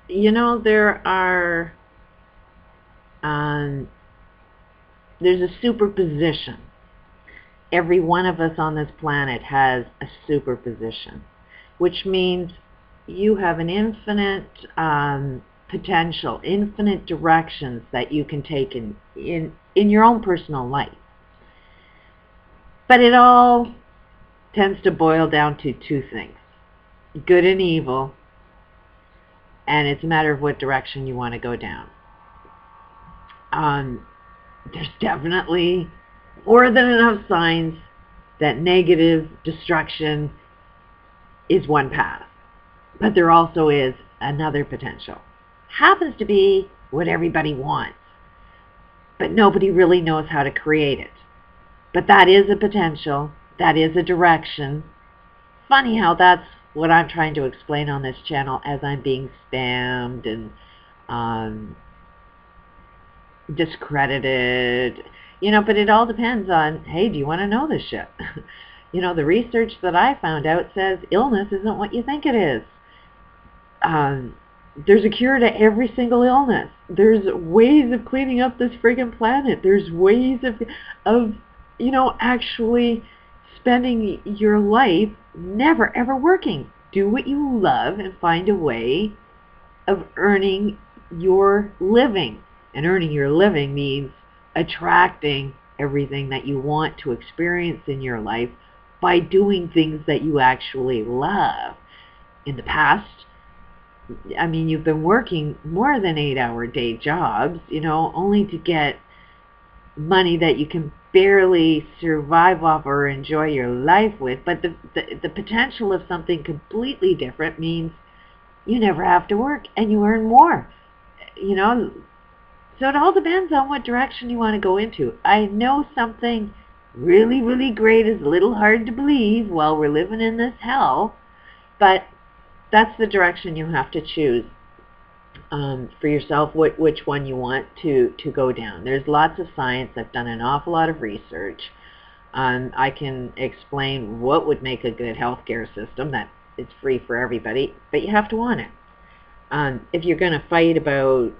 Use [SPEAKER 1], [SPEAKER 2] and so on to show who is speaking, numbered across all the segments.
[SPEAKER 1] You know, um, there's a superposition. Every one of us on this planet has a superposition, which means you have an infinite potential, infinite directions that you can take in your own personal life. But it all tends to boil down to two things: good and evil, and it's a matter of what direction you want to go down. Um, there's definitely more than enough signs that negative destruction is one path, but there also is another potential. Happens to be what everybody wants, but nobody really knows how to create it. But that is a potential, that is a direction. Funny how that's what I'm trying to explain on this channel as I'm being spammed and um, discredited. But it all depends on, hey, do you want to know this shit? The research that I found out says illness isn't what you think it is. There's a cure to every single illness. There's ways of cleaning up this friggin' planet. There's ways of actually spending your life never ever working. Do what you love and find a way of earning your living. And earning your living means attracting everything that you want to experience in your life by doing things that you actually love. In the past, you've been working more than 8-hour day jobs, only to get money that you can barely survive off or enjoy your life with. But the potential of something completely different means you never have to work and you earn more. So it all depends on what direction you want to go into. I know something really, really great is a little hard to believe while we're living in this hell, but that's the direction you have to choose for yourself, which one you want to go down. There's lots of science. I've done an awful lot of research. I can explain what would make a good healthcare system, that it's free for everybody, but you have to want it. If you're going to fight about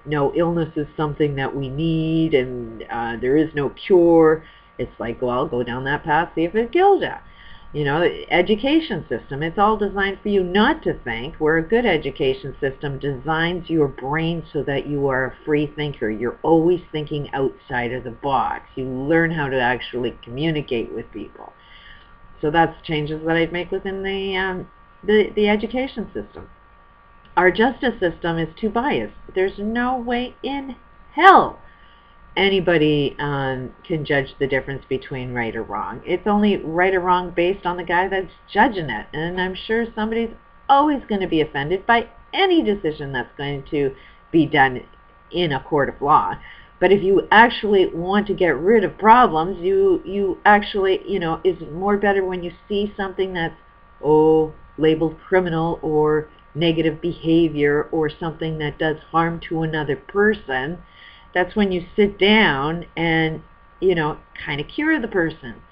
[SPEAKER 1] no, illness is something that we need and there is no cure, it's like, well, go down that path, see if it kills you. The education system, it's all designed for you not to think, where a good education system designs your brain so that you are a free thinker. You're always thinking outside of the box. You learn how to actually communicate with people. So that's changes that I'd make within the education system. Our justice system is too biased. There's no way in hell anybody can judge the difference between right or wrong. It's only right or wrong based on the guy that's judging it. And I'm sure somebody's always going to be offended by any decision that's going to be done in a court of law. But if you actually want to get rid of problems, you actually, it's more better when you see something that's, labeled criminal or negative behavior or something that does harm to another person. That's when you sit down and, kind of cure the person.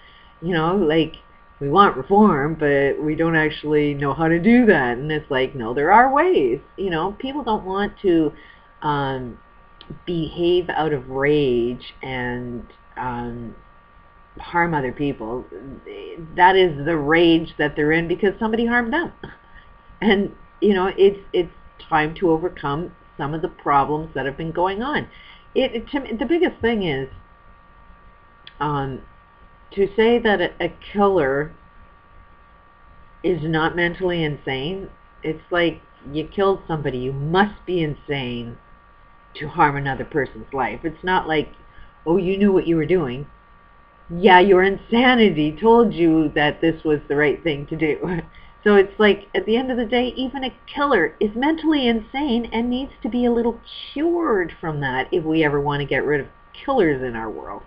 [SPEAKER 1] Like, we want reform, but we don't actually know how to do that. And it's like, no, there are ways. People don't want to behave out of rage and harm other people. That is the rage that they're in because somebody harmed them. And, it's time to overcome some of the problems that have been going on. The biggest thing is to say that a killer is not mentally insane. It's like, you killed somebody, you must be insane to harm another person's life. It's not like, you knew what you were doing. Yeah, your insanity told you that this was the right thing to do. So it's like, at the end of the day, even a killer is mentally insane and needs to be a little cured from that if we ever want to get rid of killers in our world.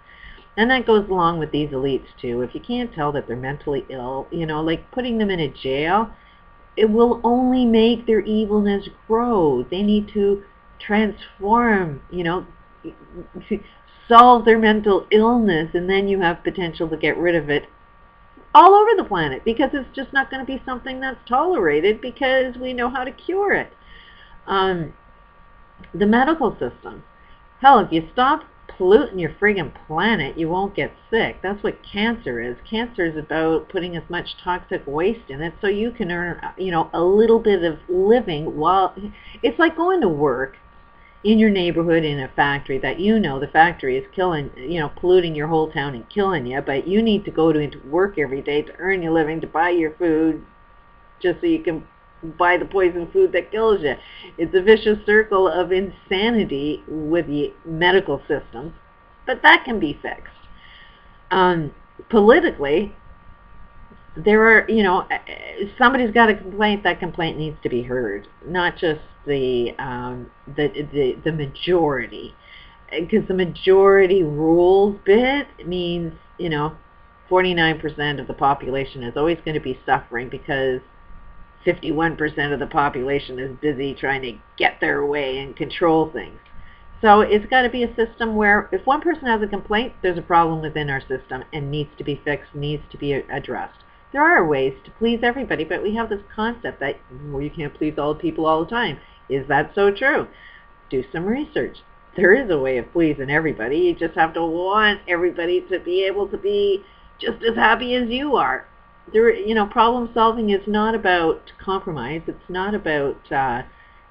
[SPEAKER 1] And that goes along with these elites too. If you can't tell that they're mentally ill, like putting them in a jail, it will only make their evilness grow. They need to transform, solve their mental illness, and then you have potential to get rid of it all over the planet, because it's just not going to be something that's tolerated because we know how to cure it. Um, the medical system. Hell, if you stop polluting your friggin' planet, you won't get sick. That's what cancer is. Cancer is about putting as much toxic waste in it so you can earn, a little bit of living while... It's like going to work in your neighborhood in a factory that the factory is killing, polluting your whole town and killing you, but you need to go into work every day to earn your living, to buy your food, just so you can buy the poison food that kills you. It's a vicious circle of insanity with the medical systems, but that can be fixed. Politically, there are, somebody's got a complaint. That complaint needs to be heard, not just the majority, because the majority rules bit means 49% of the population is always going to be suffering because 51% of the population is busy trying to get their way and control things. So it's got to be a system where if one person has a complaint, there's a problem within our system and needs to be fixed, needs to be addressed. There are ways to please everybody, but we have this concept that you can't please all people all the time. Is that so true? Do some research. There is a way of pleasing everybody. You just have to want everybody to be able to be just as happy as you are. Problem solving is not about compromise. It's not about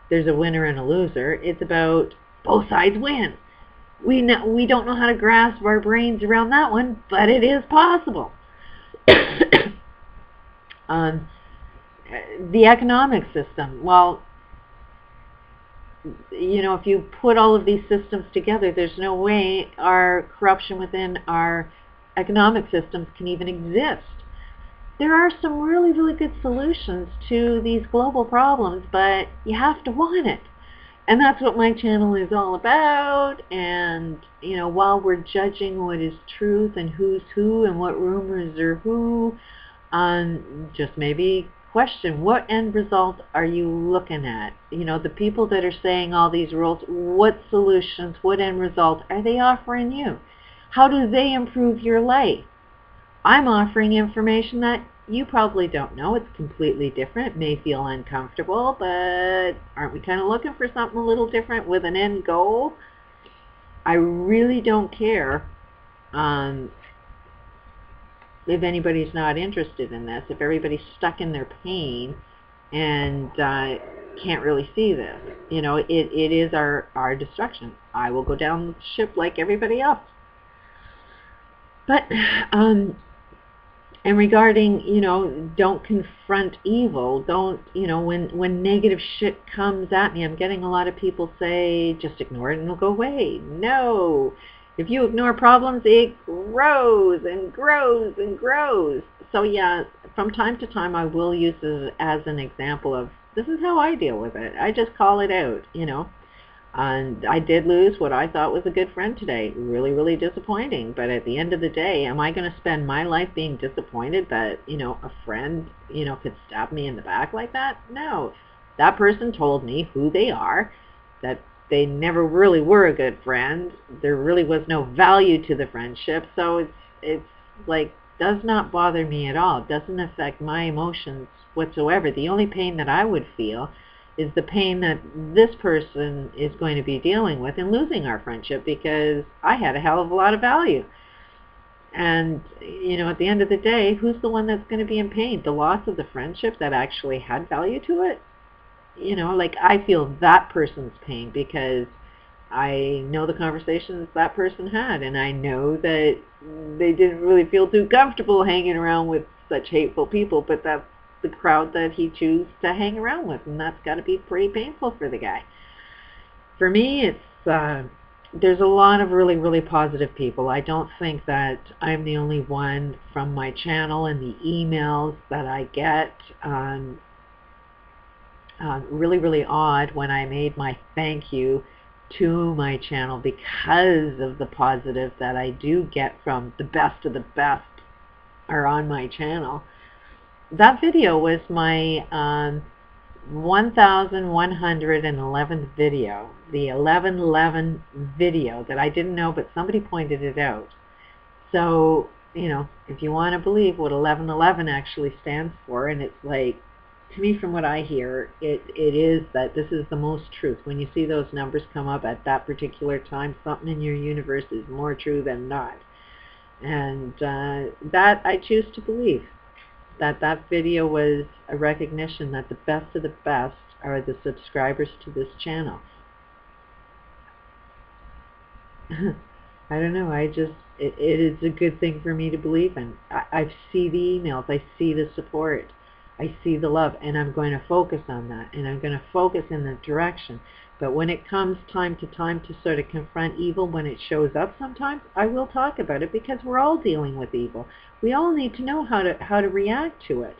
[SPEAKER 1] there's a winner and a loser. It's about both sides win. We don't know how to grasp our brains around that one, but it is possible. The economic system. Well, if you put all of these systems together, there's no way our corruption within our economic systems can even exist. There are some really, really good solutions to these global problems, but you have to want it. And that's what my channel is all about. And, while we're judging what is truth and who's who and what rumors are who, just maybe question, what end result are you looking at? The people that are saying all these rules, what solutions, what end result are they offering you? How do they improve your life? I'm offering information that you probably don't know. It's completely different. It may feel uncomfortable, but aren't we kind of looking for something a little different with an end goal? I really don't care if anybody's not interested in this, if everybody's stuck in their pain and can't really see this. It is our destruction. I will go down the ship like everybody else. But and regarding, don't confront evil, don't, when negative shit comes at me, I'm getting a lot of people say, just ignore it and it'll go away. No. If you ignore problems, it grows and grows and grows. So yeah, from time to time I will use it as an example of, this is how I deal with it. I just call it out, And I did lose what I thought was a good friend today. Really, really disappointing. But at the end of the day, am I going to spend my life being disappointed that, a friend, could stab me in the back like that? No. That person told me who they are, that they never really were a good friend. There really was no value to the friendship. So it's like, does not bother me at all. It doesn't affect my emotions whatsoever. The only pain that I would feel is the pain that this person is going to be dealing with in losing our friendship, because I had a hell of a lot of value. And, at the end of the day, who's the one that's going to be in pain? The loss of the friendship that actually had value to it? I feel that person's pain because I know the conversations that person had, and I know that they didn't really feel too comfortable hanging around with such hateful people, but that's the crowd that he chooses to hang around with, and that's got to be pretty painful for the guy. For me, it's there's a lot of really, really positive people. I don't think that I'm the only one from my channel and the emails that I get. Really, really odd when I made my thank you to my channel because of the positive that I do get from the best of the best are on my channel. That video was my 1,111th video, the 1111 video that I didn't know, but somebody pointed it out. So, if you want to believe what 1111 actually stands for, and it's like to me, from what I hear, it is that this is the most truth. When you see those numbers come up at that particular time, something in your universe is more true than not. And that I choose to believe. That video was a recognition that the best of the best are the subscribers to this channel. I don't know, it is a good thing for me to believe in. I see the emails, I see the support, I see the love, and I'm going to focus on that, and I'm going to focus in that direction. But when it comes time to sort of confront evil when it shows up sometimes, I will talk about it, because we're all dealing with evil. We all need to know how to react to it.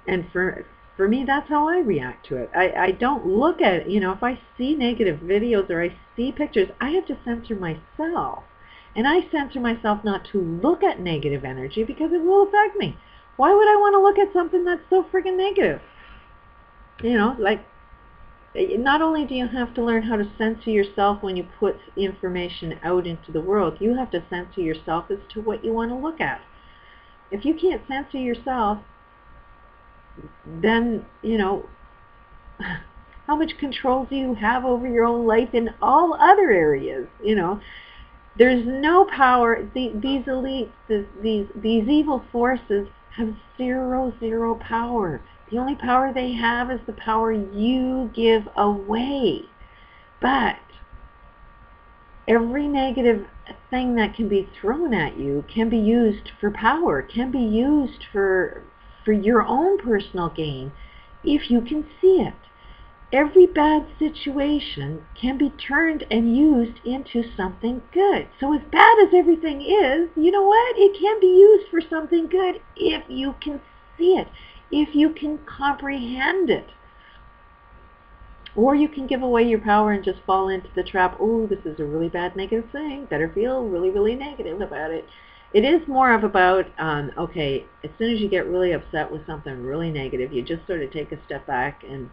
[SPEAKER 1] And for me, that's how I react to it. I don't look at it, if I see negative videos or I see pictures, I have to censor myself. And I censor myself not to look at negative energy, because it will affect me. Why would I want to look at something that's so friggin' negative? Like, not only do you have to learn how to censor yourself when you put information out into the world, you have to censor yourself as to what you want to look at. If you can't censor yourself, then, how much control do you have over your own life in all other areas? There's no power. These elites, these evil forces have zero power. The only power they have is the power you give away. But every negative thing that can be thrown at you can be used for power, can be used for your own personal gain, if you can see it. Every bad situation can be turned and used into something good. So as bad as everything is, you know what? It can be used for something good if you can see it, if you can comprehend it. Or you can give away your power and just fall into the trap, oh, this is a really bad negative thing, better feel really negative about it. It is more of about, okay, as soon as you get really upset with something really negative, you just sort of take a step back and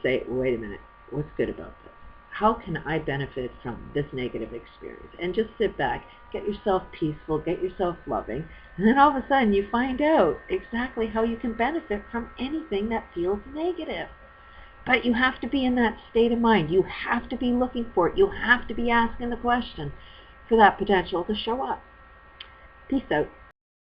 [SPEAKER 1] say, wait a minute, what's good about this? How can I benefit from this negative experience? And just sit back, get yourself peaceful, get yourself loving, and then all of a sudden you find out exactly how you can benefit from anything that feels negative. But you have to be in that state of mind. You have to be looking for it. You have to be asking the question for that potential to show up. Peace out.